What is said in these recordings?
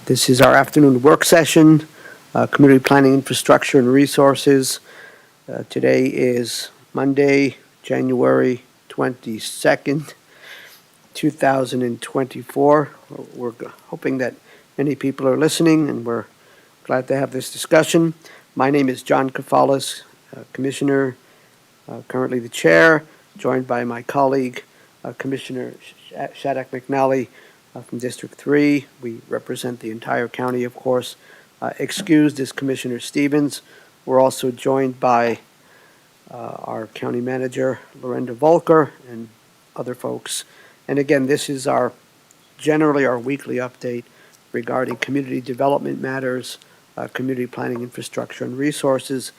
This is our afternoon work session, Community Planning, Infrastructure, and Resources. Today is Monday, January 22nd, 2024. We're hoping that many people are listening, and we're glad to have this discussion. My name is John Kafalis, Commissioner, currently the Chair, joined by my colleague, Commissioner Shattuck McNally, from District 3. We represent the entire county, of course. Excused is Commissioner Stevens. We're also joined by our county manager, Lorenda Volker, and other folks. And again, this is generally our weekly update regarding community development matters, community planning, infrastructure, and resources.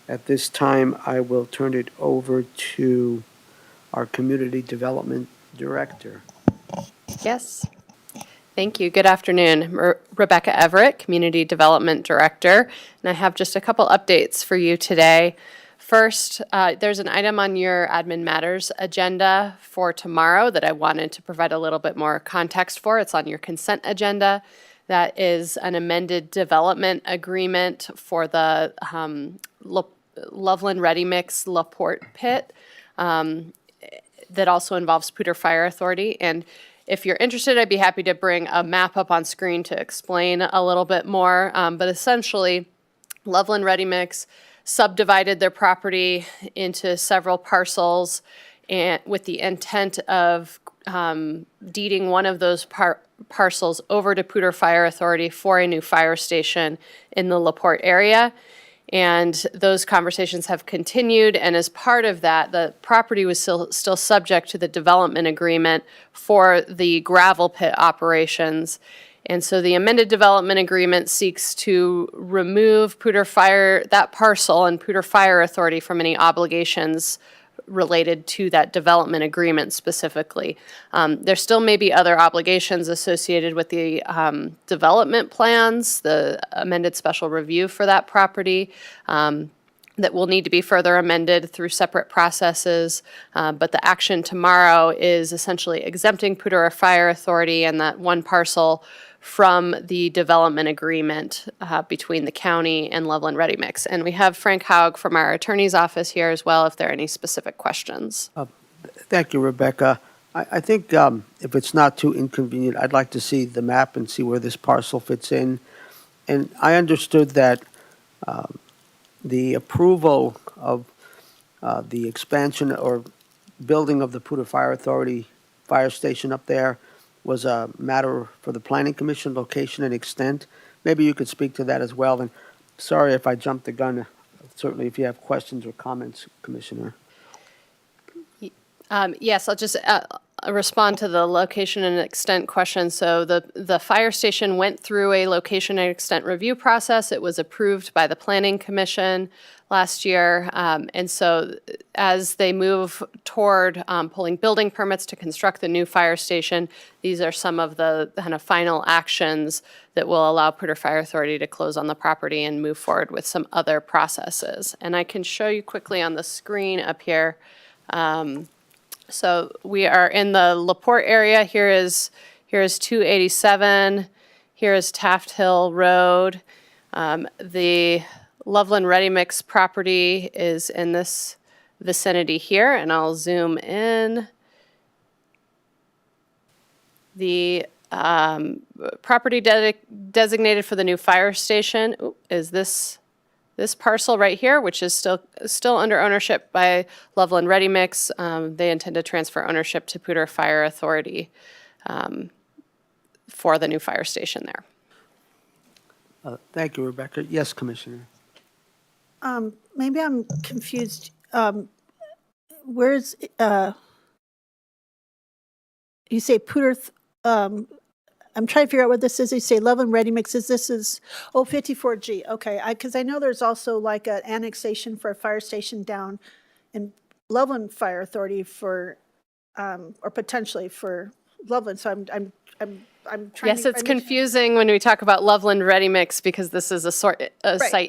At this time, I will turn it over to our Community Development Director. Yes. Thank you. Good afternoon. Rebecca Everett, Community Development Director, and I have just a couple updates for you today. First, there's an item on your Admin Matters agenda for tomorrow that I wanted to provide a little bit more context for. It's on your consent agenda. That is an amended development agreement for the Loveland Ready Mix LaPorte Pit that also involves Poudre Fire Authority. And if you're interested, I'd be happy to bring a map up on screen to explain a little bit more. But essentially, Loveland Ready Mix subdivided their property into several parcels and with the intent of deeding one of those parcels over to Poudre Fire Authority for a new fire station in the LaPorte area. And those conversations have continued, and as part of that, the property was still subject to the development agreement for the gravel pit operations. And so the amended development agreement seeks to remove that parcel and Poudre Fire Authority from any obligations related to that development agreement specifically. There still may be other obligations associated with the development plans, the amended special review for that property, that will need to be further amended through separate processes. But the action tomorrow is essentially exempting Poudre Fire Authority and that one parcel from the development agreement between the county and Loveland Ready Mix. And we have Frank Haug from our attorney's office here as well if there are any specific questions. Thank you, Rebecca. I think if it's not too inconvenient, I'd like to see the map and see where this parcel fits in. And I understood that the approval of the expansion or building of the Poudre Fire Authority fire station up there was a matter for the Planning Commission, location and extent. Maybe you could speak to that as well. And sorry if I jumped the gun. Certainly, if you have questions or comments, Commissioner. Yes, I'll just respond to the location and extent question. So the fire station went through a location and extent review process. It was approved by the Planning Commission last year. And so as they move toward pulling building permits to construct the new fire station, these are some of the kind of final actions that will allow Poudre Fire Authority to close on the property and move forward with some other processes. And I can show you quickly on the screen up here. So we are in the LaPorte area. Here is 287. Here is Taft Hill Road. The Loveland Ready Mix property is in this vicinity here, and I'll zoom in. The property designated for the new fire station is this parcel right here, which is still under ownership by Loveland Ready Mix. They intend to transfer ownership to Poudre Fire Authority for the new fire station there. Thank you, Rebecca. Yes, Commissioner. Maybe I'm confused. Where's you say Poudre? I'm trying to figure out what this is. You say Loveland Ready Mix. This is 54G. Okay, because I know there's also like an annexation for a fire station down in Loveland Fire Authority for, or potentially for Loveland. So I'm trying. Yes, it's confusing when we talk about Loveland Ready Mix because this is a site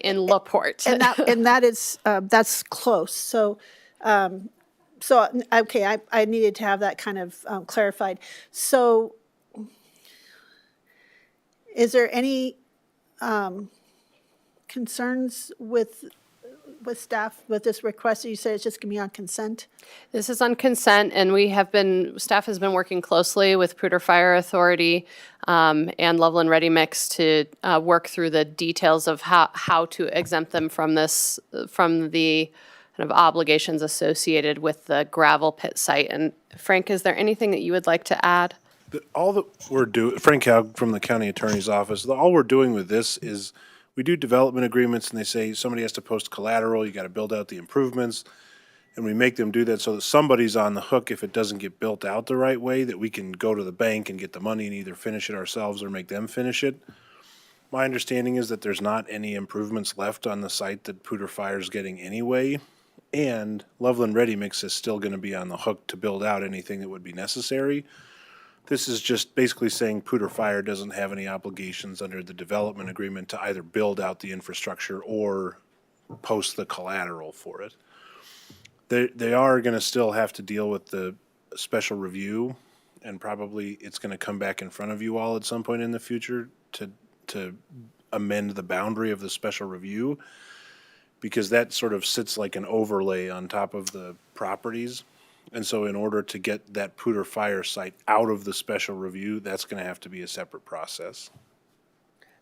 in LaPorte. And that is that's close. So okay, I needed to have that kind of clarified. So Is there any concerns with staff with this request? You said it's just going to be on consent? This is on consent, and staff has been working closely with Poudre Fire Authority and Loveland Ready Mix to work through the details of how to exempt them from the kind of obligations associated with the gravel pit site. And Frank, is there anything that you would like to add? All that we're doing, Frank Haug from the county attorney's office, all we're doing with this is we do development agreements and they say somebody has to post collateral, you got to build out the improvements. And we make them do that so that somebody's on the hook if it doesn't get built out the right way, that we can go to the bank and get the money and either finish it ourselves or make them finish it. My understanding is that there's not any improvements left on the site that Poudre Fire's getting anyway. And Loveland Ready Mix is still going to be on the hook to build out anything that would be necessary. This is just basically saying Poudre Fire doesn't have any obligations under the development agreement to either build out the infrastructure or post the collateral for it. They are going to still have to deal with the special review, and probably it's going to come back in front of you all at some point in the future to amend the boundary of the special review, because that sort of sits like an overlay on top of the properties. And so in order to get that Poudre Fire site out of the special review, that's going to have to be a separate process.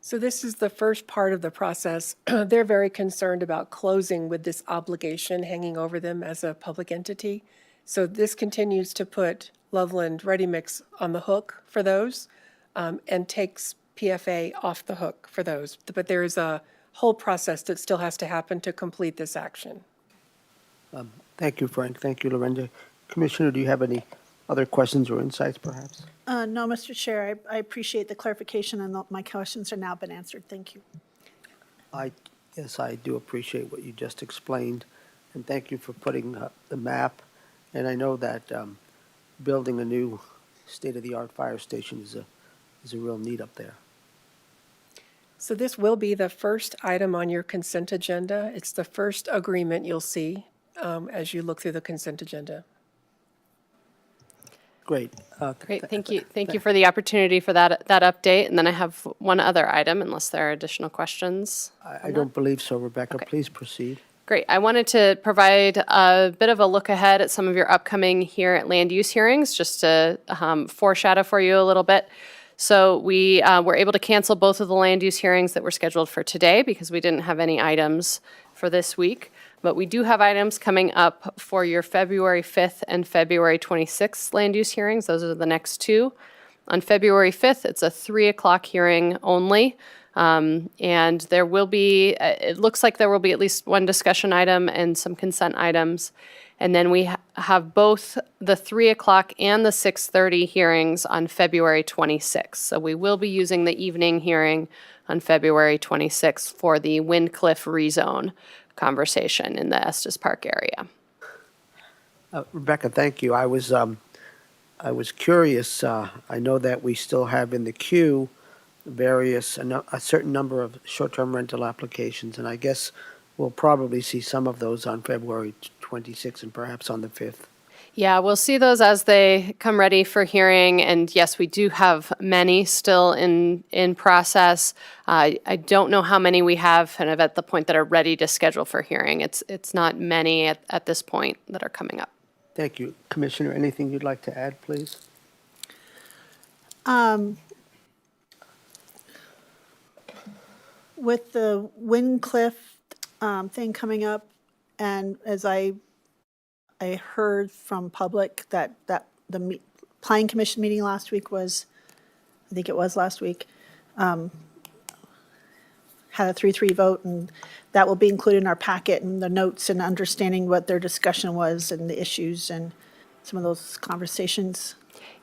So this is the first part of the process. They're very concerned about closing with this obligation hanging over them as a public entity. So this continues to put Loveland Ready Mix on the hook for those and takes PFA off the hook for those. But there is a whole process that still has to happen to complete this action. Thank you, Frank. Thank you, Lorinda. Commissioner, do you have any other questions or insights, perhaps? No, Mr. Chair, I appreciate the clarification, and my questions are now been answered. Thank you. Yes, I do appreciate what you just explained, and thank you for putting up the map. And I know that building a new state-of-the-art fire station is a real need up there. So this will be the first item on your consent agenda. It's the first agreement you'll see as you look through the consent agenda. Great. Great, thank you. Thank you for the opportunity for that update. And then I have one other item, unless there are additional questions. I don't believe so, Rebecca. Okay. Please proceed. Great. I wanted to provide a bit of a look ahead at some of your upcoming land use hearings, just to foreshadow for you a little bit. So we were able to cancel both of the land use hearings that were scheduled for today because we didn't have any items for this week. But we do have items coming up for your February 5th and February 26th land use hearings. Those are the next two. On February 5th, it's a 3 o'clock hearing only. And there will be, it looks like there will be at least one discussion item and some consent items. And then we have both the 3 o'clock and the 6:30 hearings on February 26th. So we will be using the evening hearing on February 26th for the Windcliff rezone conversation in the Estes Park area. Rebecca, thank you. I was curious. I know that we still have in the queue a certain number of short-term rental applications, and I guess we'll probably see some of those on February 26th and perhaps on the 5th. Yeah, we'll see those as they come ready for hearing. And yes, we do have many still in process. I don't know how many we have kind of at the point that are ready to schedule for hearing. It's not many at this point that are coming up. Thank you. Commissioner, anything you'd like to add, please? With the Windcliff thing coming up, and as I heard from public that the Planning Commission meeting last week was, I think it was last week, had a 3-3 vote, and that will be included in our packet and the notes and understanding what their discussion was and the issues and some of those conversations.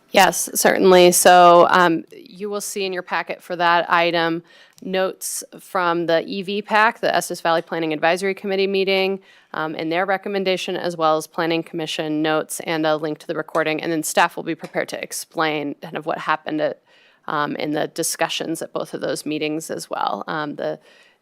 Yes, certainly. So you will see in your packet for that item notes from the EV PAC, the Estes Valley Planning Advisory Committee meeting, and their recommendation, as well as Planning Commission notes and a link to the recording. And then staff will be prepared to explain kind of what happened in the discussions at both of those meetings as well.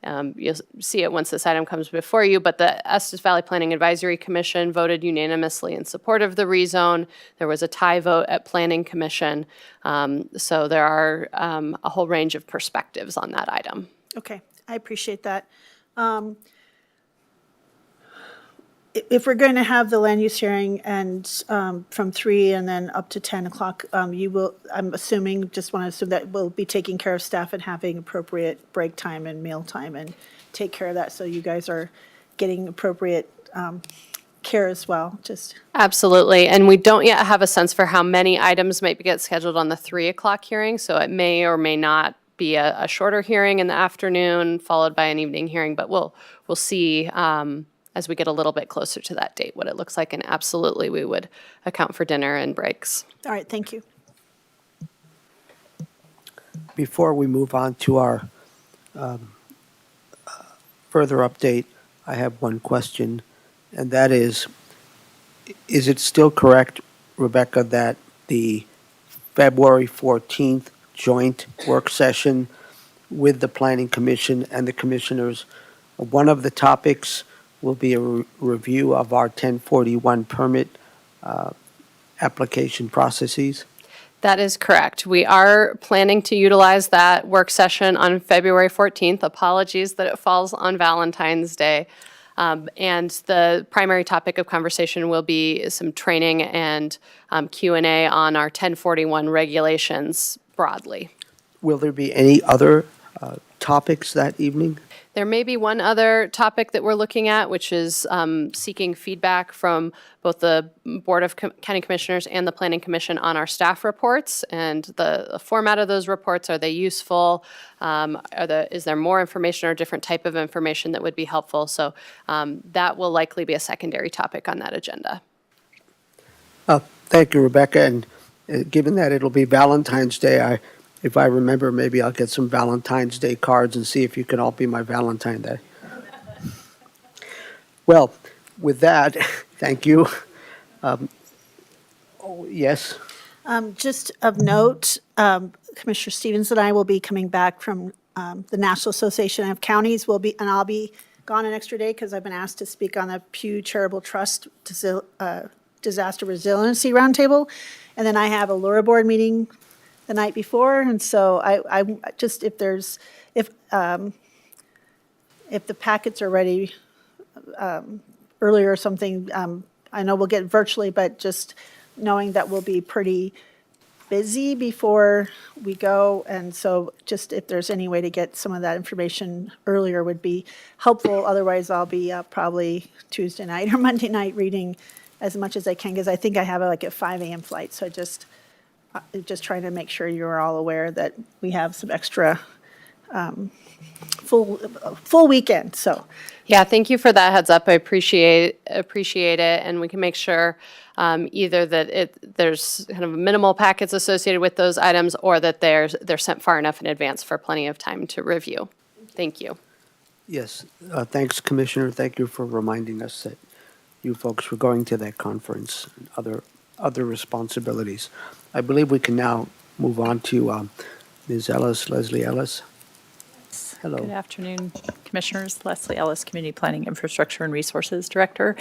You'll see it once this item comes before you, but the Estes Valley Planning Advisory Commission voted unanimously in support of the rezone. There was a tie vote at Planning Commission. So there are a whole range of perspectives on that item. Okay, I appreciate that. If we're going to have the land use hearing and from 3 and then up to 10 o'clock, you will, I'm assuming, just want to assume that we'll be taking care of staff and having appropriate break time and meal time and take care of that, so you guys are getting appropriate care as well, just. Absolutely, and we don't yet have a sense for how many items might get scheduled on the 3 o'clock hearing, so it may or may not be a shorter hearing in the afternoon followed by an evening hearing, but we'll see as we get a little bit closer to that date what it looks like, and absolutely we would account for dinner and breaks. All right, thank you. Before we move on to our further update, I have one question, and that is it still correct, Rebecca, that the February 14th joint work session with the Planning Commission and the commissioners, one of the topics will be a review of our 1041 permit application processes? That is correct. We are planning to utilize that work session on February 14th. Apologies that it falls on Valentine's Day. And the primary topic of conversation will be some training and Q&A on our 1041 regulations broadly. Will there be any other topics that evening? There may be one other topic that we're looking at, which is seeking feedback from both the Board of County Commissioners and the Planning Commission on our staff reports and the format of those reports. Are they useful? Is there more information or a different type of information that would be helpful? So that will likely be a secondary topic on that agenda. Thank you, Rebecca. And given that it'll be Valentine's Day, if I remember, maybe I'll get some Valentine's Day cards and see if you can all be my Valentine Day. Well, with that, thank you. Yes? Just of note, Commissioner Stevens and I will be coming back from the National Association of Counties. And I'll be gone an extra day because I've been asked to speak on the Pew Charitable Trust Disaster Resiliency Roundtable. And then I have a LURA board meeting the night before, and so I just, if the packets are ready earlier or something, I know we'll get virtually, but just knowing that we'll be pretty busy before we go, and so just if there's any way to get some of that information earlier would be helpful. Otherwise, I'll be up probably Tuesday night or Monday night reading as much as I can, because I think I have a 5 a.m. flight, so just trying to make sure you're all aware that we have some extra full weekend, so. Yeah, thank you for that heads up. I appreciate it, and we can make sure either that there's kind of minimal packets associated with those items, or that they're sent far enough in advance for plenty of time to review. Thank you. Yes. Thanks, Commissioner. Thank you for reminding us that you folks were going to that conference and other responsibilities. I believe we can now move on to Ms. Ellis, Leslie Ellis. Hello. Good afternoon, Commissioners. Leslie Ellis, Community Planning, Infrastructure, and Resources Director.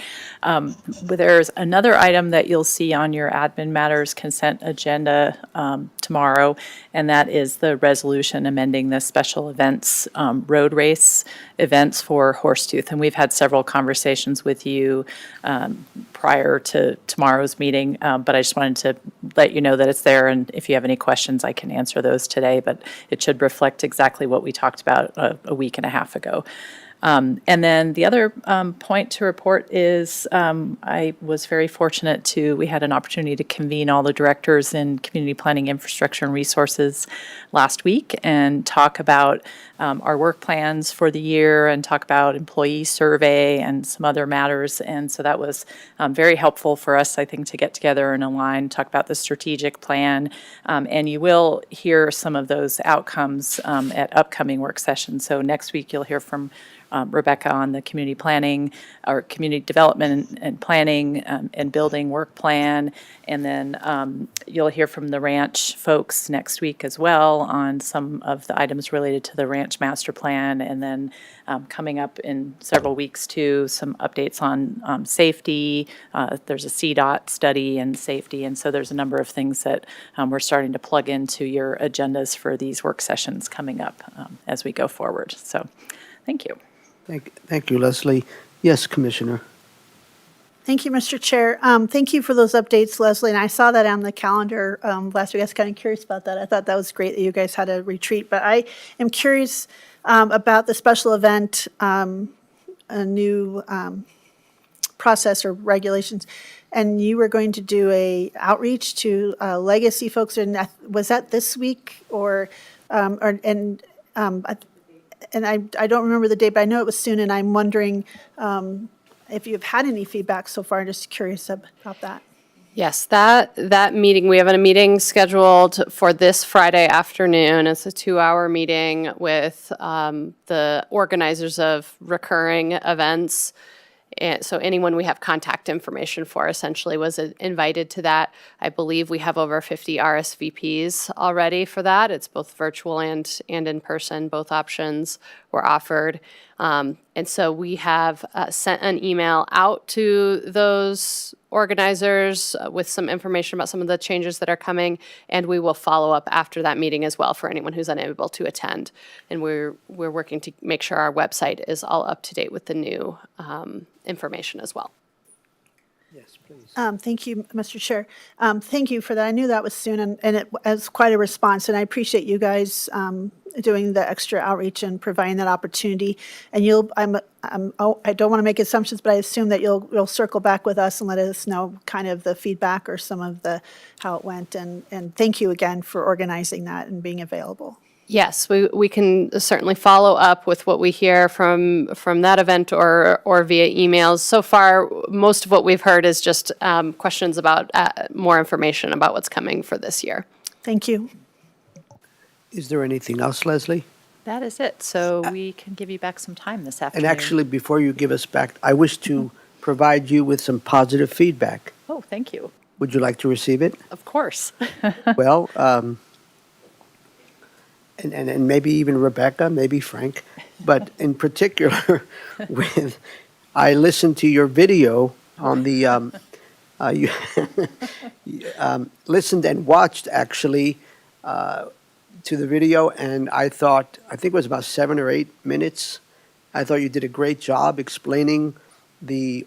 There's another item that you'll see on your admin matters consent agenda tomorrow, and that is the resolution amending the special events road race events for Horsetooth. And we've had several conversations with you prior to tomorrow's meeting, but I just wanted to let you know that it's there, and if you have any questions, I can answer those today, but it should reflect exactly what we talked about a week and a half ago. And then the other point to report is I was very fortunate we had an opportunity to convene all the directors in Community Planning, Infrastructure, and Resources last week and talk about our work plans for the year and talk about employee survey and some other matters. And so that was very helpful for us, I think, to get together and align, talk about the strategic plan. And you will hear some of those outcomes at upcoming work sessions. So next week you'll hear from Rebecca on the community planning, or community development and planning and building work plan. And then you'll hear from the ranch folks next week as well on some of the items related to the ranch branch master plan, and then coming up in several weeks too, some updates on safety. There's a CDOT study and safety, and so there's a number of things that we're starting to plug into your agendas for these work sessions coming up as we go forward. So, thank you. Thank you, Leslie. Yes, Commissioner. Thank you, Mr. Chair. Thank you for those updates, Leslie, and I saw that on the calendar last week. I was kind of curious about that. I thought that was great that you guys had a retreat, but I am curious about the special event, a new process or regulations, and you were going to do a outreach to legacy folks, and was that this week and I don't remember the date, but I know it was soon, and I'm wondering if you've had any feedback so far. Just curious about that. Yes, that meeting, we have a meeting scheduled for this Friday afternoon. It's a 2-hour meeting with the organizers of recurring events. And so anyone we have contact information for essentially was invited to that. I believe we have over 50 RSVPs already for that. It's both virtual and in person. Both options were offered. And so we have sent an email out to those organizers with some information about some of the changes that are coming, and we will follow up after that meeting as well for anyone who's unable to attend. And we're working to make sure our website is all up to date with the new information as well. Yes, please. Thank you, Mr. Chair. Thank you for that. I knew that was soon, and it was quite a response, and I appreciate you guys doing the extra outreach and providing that opportunity. And I don't want to make assumptions, but I assume that you'll circle back with us and let us know kind of the feedback or some of how it went. And thank you again for organizing that and being available. Yes, we can certainly follow up with what we hear from that event or via emails. So far, most of what we've heard is just questions about more information about what's coming for this year. Thank you. Is there anything else, Leslie? That is it. So we can give you back some time this afternoon. And actually, before you give us back, I wish to provide you with some positive feedback. Oh, thank you. Would you like to receive it? Of course. Well, and maybe even Rebecca, maybe Frank, but in particular, I listened to your video on the, you listened and watched actually to the video, and I think it was about 7 or 8 minutes. I thought you did a great job explaining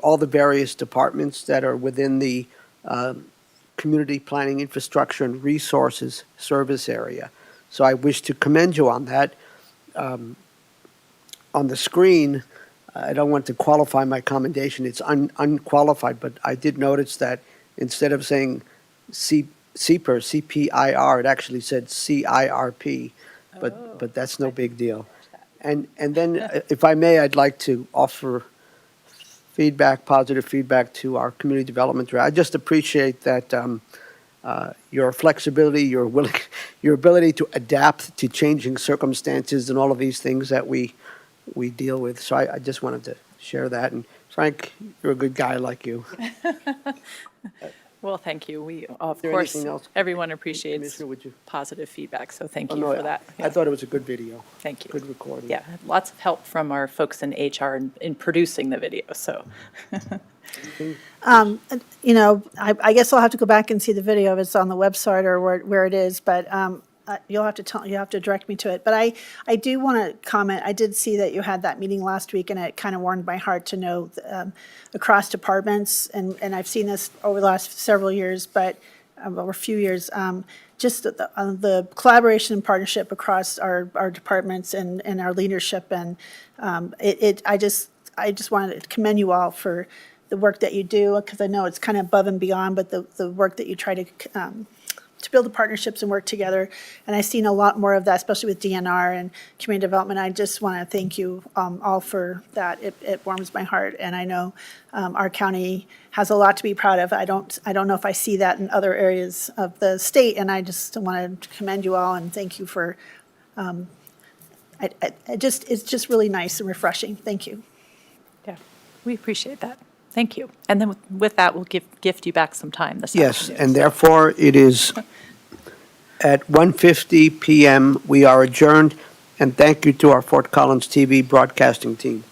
all the various departments that are within the Community Planning Infrastructure and Resources Service area. So I wish to commend you on that. On the screen, I don't want to qualify my commendation. It's unqualified, but I did notice that instead of saying CPIR, CPIR, it actually said CIRP, but that's no big deal. And then, if I may, I'd like to offer positive feedback to our community development director. I just appreciate that your flexibility, your ability to adapt to changing circumstances and all of these things that we deal with. So I just wanted to share that. And Frank, you're a good guy like you. Well, thank you. We, of there course, anything else? everyone appreciates Commissioner, would you? positive feedback, so thank Oh, you no, for that. I thought it was a good video. Thank you. Good recording. Yeah, lots of help from our folks in HR in producing the video, so. I guess I'll have to go back and see the video if it's on the website or where it is, but you'll have to direct me to it. But I do want to comment. I did see that you had that meeting last week, and it kind of warmed my heart to know across departments, and I've seen this over the last several years, but over a few years, just the collaboration and partnership across our departments and our leadership, and I just wanted to commend you all for the work that you do, because I know it's kind of above and beyond, but the work that you try to build the partnerships and work together. And I've seen a lot more of that, especially with DNR and community development. I just want to thank you all for that. It warms my heart, and I know our county has a lot to be proud of. I don't know if I see that in other areas of the state, and I just want to commend you all and thank you for. It's just really nice and refreshing. Thank you. Yeah, we appreciate that. Thank you. And then with that, we'll gift you back some time this Yes, afternoon. and therefore it is at 1:50 p.m. We are adjourned. And thank you to our Fort Collins TV broadcasting team.